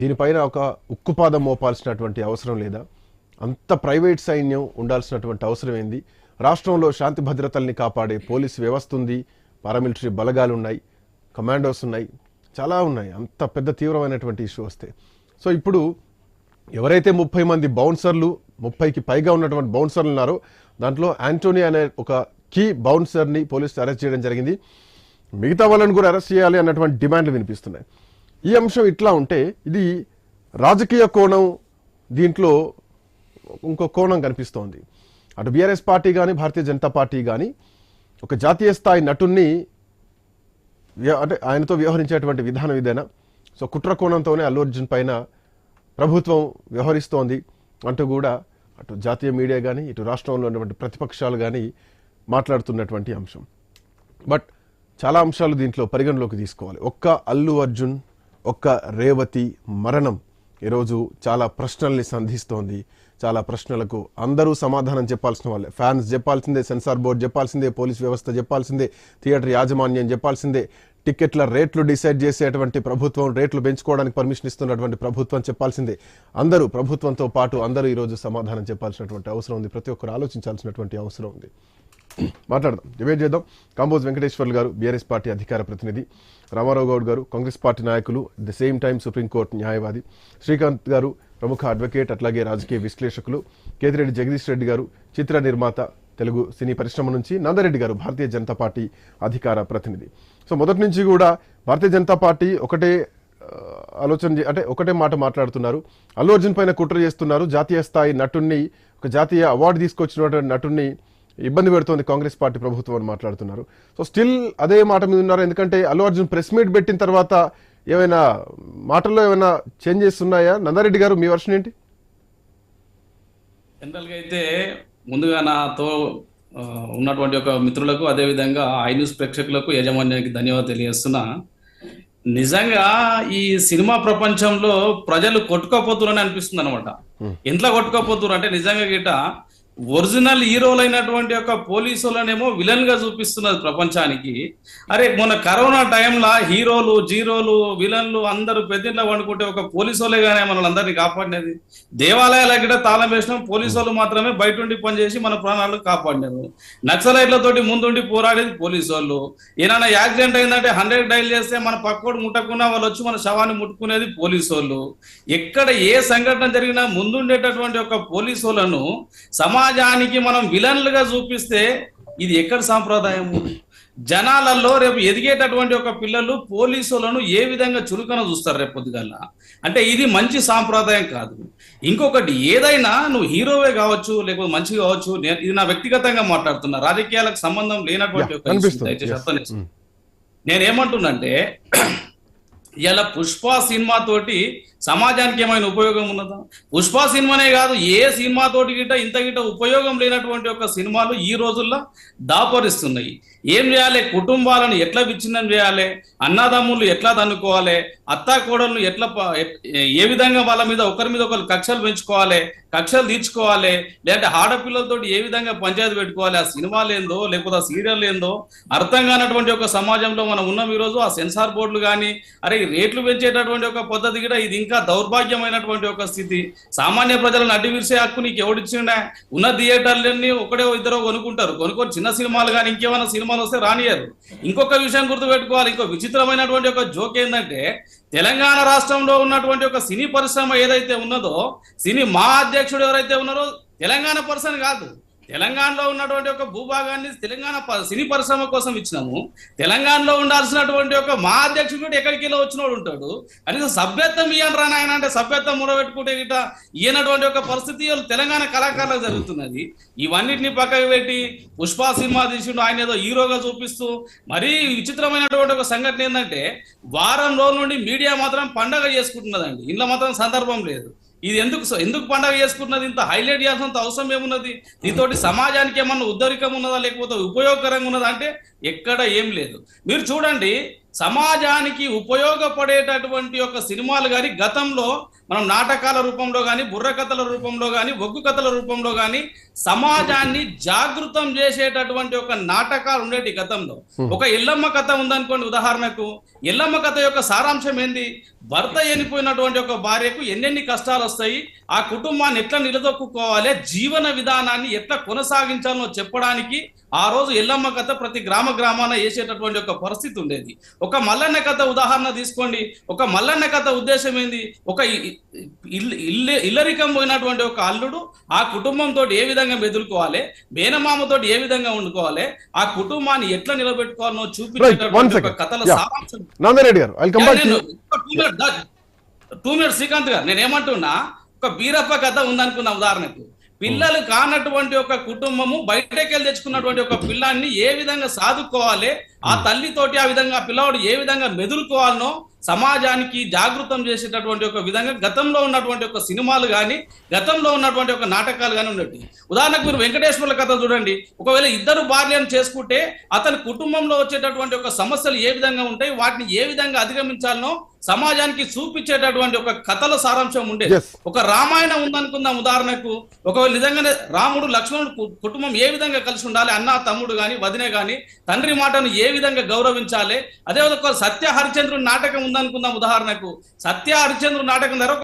దీనిపైన ఒక ఉక్కుపాదం మోపాల్సినటువంటి అవసరం లేదా? అంత ప్రైవేట్ సైన్యం ఉండాల్సినటువంటి అవసరం ఏంది? రాష్ట్రంలో శాంతి భద్రతల్ని కాపాడే పోలీసు వ్యవస్థ ఉంది, పారామిలిటరీ బలగాలు ఉన్నాయి, కమాండోస్ ఉన్నాయి, చాలా ఉన్నాయి. అంత పెద్ద తీవ్రమైనటువంటి ఇష్యూ వస్తే సో ఇప్పుడు ఎవరైతే 30 మంది బౌన్సర్లు 30కి పైగా ఉన్నటువంటి బౌన్సర్లు ఉన్నారో దాంట్లో యాంటోనీ అనే ఒక కీ బౌన్సర్ని పోలీసులు అరెస్ట్ చేయడం జరిగింది. మిగతా వాళ్ళని కూడా అరెస్ట్ చేయాలి అన్నటువంటి డిమాండ్లు వినిపిస్తున్నాయి. ఈ అంశం ఇట్లా ఉంటే ఇది రాజకీయ కోణం, దీంట్లో ఇంకో కోణం కనిపిస్తోంది. అటు బీఆర్ఎస్ పార్టీ కానీ భారతీయ జనతా పార్టీ కానీ ఒక జాతీయ స్థాయి నటుణ్ణి అంటే ఆయనతో వ్యవహరించేటువంటి విధానం ఇదేనా? సో కుట్ర కోణంతోనే అల్లు అర్జున్ పైన ప్రభుత్వం వ్యవహరిస్తోంది అంటూ కూడా అటు జాతీయ మీడియా కానీ ఇటు రాష్ట్రంలో ఉన్నటువంటి ప్రతిపక్షాలు కానీ మాట్లాడుతున్నటువంటి అంశం. బట్ చాలా అంశాలు దీంట్లో పరిగణలోకి తీసుకోవాలి. ఒక్క అల్లు అర్జున్, ఒక్క రేవతి మరణం ఈరోజు చాలా ప్రశ్నల్ని సంధిస్తోంది. చాలా ప్రశ్నలకు అందరూ సమాధానం చెప్పాల్సిన వాళ్ళే. ఫ్యాన్స్ చెప్పాల్సిందే, సెన్సార్ బోర్డు చెప్పాల్సిందే, పోలీస్ వ్యవస్థ చెప్పాల్సిందే, థియేటర్ యాజమాన్యం చెప్పాల్సిందే, టికెట్ల రేట్లు డిసైడ్ చేసేటువంటి ప్రభుత్వం, రేట్లు పెంచుకోవడానికి పర్మిషన్ ఇస్తున్నటువంటి ప్రభుత్వం చెప్పాల్సిందే. అందరూ ప్రభుత్వంతో పాటు అందరూ ఈరోజు సమాధానం చెప్పాల్సినటువంటి అవసరం ఉంది. ప్రతి ఒక్కరు ఆలోచించాల్సినటువంటి అవసరం ఉంది. మాట్లాడదాం, డిబేట్ చేద్దాం. కాంబోజ్ వెంకటేశ్వర్లు గారు బీఆర్ఎస్ పార్టీ అధికార ప్రతినిధి, రామారావు గౌడ్ గారు కాంగ్రెస్ పార్టీ నాయకులు, at the same time supreme court న్యాయవాది, శ్రీకాంత్ గారు ప్రముఖ అడ్వకేట్ అట్లాగే రాజకీయ విశ్లేషకులు, కేతిరెడ్డి జగదీష్ రెడ్డి గారు చిత్ర నిర్మాత, తెలుగు సినీ పరిశ్రమ నుంచి, నందరెడ్డి గారు భారతీయ జనతా పార్టీ అధికార ప్రతినిధి. సో మొదటి నుంచి కూడా భారతీయ జనతా పార్టీ ఒకటే అంటే ఒకటే మాట మాట్లాడుతున్నారు. అల్లు అర్జున్ పైన కుట్ర చేస్తున్నారు, జాతీయ స్థాయి నటుణ్ణి, ఒక జాతీయ అవార్డు తీసుకొచ్చినటువంటి నటుణ్ణి ఇబ్బంది పెడుతోంది కాంగ్రెస్ పార్టీ ప్రభుత్వం అని మాట్లాడుతున్నారు. సో స్టిల్ అదే మాట మీద ఉన్నారు. ఎందుకంటే అల్లు అర్జున్ ప్రెస్ మీట్ పెట్టిన తర్వాత ఏమైనా మాటల్లో ఏమైనా చేంజెస్ ఉన్నాయా? నందారెడ్డి గారు మీ వర్షన్ ఏంటి? జనరల్గా అయితే ముందుగా నాతో ఉన్నటువంటి ఒక మిత్రులకు, అదేవిధంగా ఐ న్యూస్ ప్రేక్షకులకు, యాజమాన్యానికి ధన్యవాదాలు తెలియజేస్తున్నా. నిజంగా ఈ సినిమా ప్రపంచంలో ప్రజలు కొట్టుకోపోతున్నారని అనిపిస్తుంది అనమాట. ఎంతలా కొట్టుకోపోతున్నారు అంటే నిజంగా గిట ఒరిజినల్ హీరోలైనటువంటి యొక్క పోలీసులనేమో విలన్ గా చూపిస్తున్నది ప్రపంచానికి. అరే మొన్న కరోనా టైంలో హీరోలు, జీరోలు, విలన్లు అందరూ పెద్దింట్లో వండుకుంటే ఒక పోలీసులే కానీ మనల్ని అందరినీ కాపాడినది. దేవాలయాల గిట్ట తాళం వేసినాం, పోలీసులు మాత్రమే బయట ఉండి పనిచేసి మన ప్రాణాలు కాపాడినారు. నక్సలైట్లతోటి ముందుండి పోరాడేది పోలీసు వాళ్ళు. ఏమైనా యాక్సిడెంట్ అయిందంటే 100 డైల్ చేస్తే మన పక్కోడు ముట్టకున్నా వాళ్ళు వచ్చి మన శవాన్ని ముట్టుకునేది పోలీసు వాళ్ళు. ఎక్కడ ఏ సంఘటన జరిగినా ముందుండేటటువంటి ఒక పోలీసు వాళ్ళను సమాజానికి మనం విలన్లుగా చూపిస్తే ఇది ఎక్కడ సాంప్రదాయము? జనాలలో రేపు ఎదిగేటటువంటి ఒక పిల్లలు పోలీసులను ఏ విధంగా చురుకన చూస్తారు రేపు పొద్దుగల? అంటే ఇది మంచి సాంప్రదాయం కాదు. ఇంకొకటి, ఏదైనా నువ్వు హీరోవే కావచ్చు, లేకపోతే మంచి కావచ్చు, ఇది నా వ్యక్తిగతంగా మాట్లాడుతున్నా, రాజకీయాలకు సంబంధం లేనటువంటి ఒక నేనేమంటున్నంటే ఇలా పుష్ప సినిమా తోటి సమాజానికి ఏమైనా ఉపయోగం ఉన్నదా? పుష్ప సినిమానే కాదు, ఏ సినిమా తోటి గిట్ట ఇంత గిట్ట ఉపయోగం లేనటువంటి ఒక సినిమాలు ఈ రోజుల్లో దాపరిస్తున్నాయి. ఏం చేయాలి? కుటుంబాలను ఎట్లా విచ్ఛిన్నం చేయాలి, అన్నదమ్ములు ఎట్లా తన్నుకోవాలి, అత్తా కోడళ్ళు ఎట్లా ఏ విధంగా వాళ్ళ మీద ఒకరి మీద ఒకరు కక్షలు పెంచుకోవాలి, కక్షలు తీర్చుకోవాలి, లేదంటే ఆడపిల్లలతో ఏ విధంగా పంచాయతీ పెట్టుకోవాలి, ఆ సినిమాలు ఏందో లేకపోతే ఆ సీరియల్ ఏందో అర్థం కానటువంటి ఒక సమాజంలో మనం ఉన్నాం ఈరోజు. ఆ సెన్సార్ బోర్డులు కానీ అరే రేట్లు పెంచేటటువంటి ఒక పద్ధతి కూడా ఇది ఇంకా దౌర్భాగ్యమైనటువంటి ఒక స్థితి. సామాన్య ప్రజలను అడ్డు విరిసే హక్కు నీకు ఎవడిచ్చిండే? ఉన్న థియేటర్లన్నీ ఒకటే ఇద్దరు కొనుక్కుంటారు, కొనుక్కొని చిన్న సినిమాలు కానీ ఇంకేమైనా సినిమాలు వస్తే రానియరు. ఇంకొక విషయం గుర్తుపెట్టుకోవాలి. ఇంకో విచిత్రమైనటువంటి ఒక జోక్ ఏంటంటే, తెలంగాణ రాష్ట్రంలో ఉన్నటువంటి ఒక సినీ పరిశ్రమ ఏదైతే ఉన్నదో, సినీ మా అధ్యక్షుడు ఎవరైతే ఉన్నారో తెలంగాణ పర్సన్ కాదు. తెలంగాణలో ఉన్నటువంటి ఒక భూభాగాన్ని తెలంగాణ సినీ పరిశ్రమ కోసం ఇచ్చినాము. తెలంగాణలో ఉండాల్సినటువంటి ఒక మా అధ్యక్షుడు ఎక్కడికి వెళ్ళి వచ్చినోడు ఉంటాడు. కనీసం సభ్యత్వం ఇయ్యను రా నాయన అంటే సభ్యత్వం మూడబెట్టుకుంటే గిట్ట ఈయనటువంటి ఒక పరిస్థితి తెలంగాణ కళాకారులకు జరుగుతున్నది. ఇవన్నిటిని పక్కకు పెట్టి పుష్ప సినిమా తీసిండు, ఆయన ఏదో హీరోగా చూపిస్తూ. మరీ విచిత్రమైనటువంటి ఒక సంఘటన ఏంటంటే, వారం రోజుల నుండి మీడియా మాత్రం పండగ చేసుకుంటున్నదండి, ఇంట్లో మాత్రం సందర్భం లేదు. ఇది ఎందుకు పండగ చేసుకుంటున్నది? ఇంత హైలైట్ చేయాల్సినంత అవసరం ఏమున్నది? దీంతోటి సమాజానికి ఏమన్నా ఉద్ధరికం ఉన్నదా, లేకపోతే ఉపయోగకరంగా ఉన్నదా అంటే ఎక్కడ ఏం లేదు. మీరు చూడండి, సమాజానికి ఉపయోగపడేటటువంటి ఒక సినిమాలు కానీ గతంలో మనం నాటకాల రూపంలో కానీ, బుర్ర కథల రూపంలో కానీ, ఒగ్గు కథల రూపంలో కానీ సమాజాన్ని జాగృతం చేసేటటువంటి ఒక నాటకాలు ఉండేటి గతంలో. ఒక ఎల్లమ్మ కథ ఉందనుకోండి ఉదాహరణకు, ఎల్లమ్మ కథ యొక్క సారాంశం ఏంది? భర్త చనిపోయినటువంటి ఒక భార్యకు ఎన్నెన్ని కష్టాలు వస్తాయి, ఆ కుటుంబాన్ని ఎట్లా నిలదొక్కుకోవాలి, జీవన విధానాన్ని ఎట్లా కొనసాగించాలో చెప్పడానికి ఆ రోజు ఎల్లమ్మ కథ ప్రతి గ్రామాన వేసేటటువంటి ఒక పరిస్థితి ఉండేది. ఒక మల్లన్న కథ ఉదాహరణ తీసుకోండి. ఒక మల్లన్న కథ ఉద్దేశం ఏంది? ఒక ఇల్లరికం పోయినటువంటి ఒక అల్లుడు ఆ కుటుంబంతో ఏ విధంగా మెదులుకోవాలి, మేనమామతో ఏ విధంగా వండుకోవాలి, ఆ కుటుంబాన్ని ఎట్లా నిలబెట్టుకోవాలో చూపించేటటువంటి ఒక కథల సారాంశం. నందరెడ్డి గారు, I'll come back to you. 2 minutes Srikanth గారు, నేనేమంటున్నా, ఒక బీరప్ప కథ ఉందనుకున్న ఉదాహరణకు, పిల్లలు కానటువంటి ఒక కుటుంబము బయటకెళ్ళి తెచ్చుకున్నటువంటి ఒక పిల్లాన్ని ఏ విధంగా సాదుకోవాలి, ఆ తల్లితోటి ఆ విధంగా పిల్లవాడు ఏ విధంగా మెదులుకోవాలనో సమాజానికి జాగృతం చేసేటటువంటి ఒక విధంగా గతంలో ఉన్నటువంటి ఒక సినిమాలు కానీ, గతంలో ఉన్నటువంటి ఒక నాటకాలు కానీ ఉండేవి. ఉదాహరణకు మీరు వెంకటేశ్వర్ల కథ చూడండి. ఒకవేళ ఇద్దరు భార్యను చేసుకుంటే అతని కుటుంబంలో వచ్చేటటువంటి ఒక సమస్యలు ఏ విధంగా ఉంటాయి, వాటిని ఏ విధంగా అధిగమించాలనో సమాజానికి చూపించేటటువంటి ఒక కథల సారాంశం ఉండేది. ఒక రామాయణం ఉందనుకుందాం ఉదాహరణకు. ఒకవేళ నిజంగానే రాముడు లక్ష్మణుడు కుటుంబం ఏ విధంగా కలిసి ఉండాలి, అన్న తమ్ముడు గాని వదినే గాని తండ్రి మాటను ఏ విధంగా గౌరవించాలి. అదే ఒక సత్య హరిచంద్రుడి నాటకం ఉందనుకుందాం ఉదాహరణకు. సత్య హరిచంద్రుడి నాటకం ద్వారా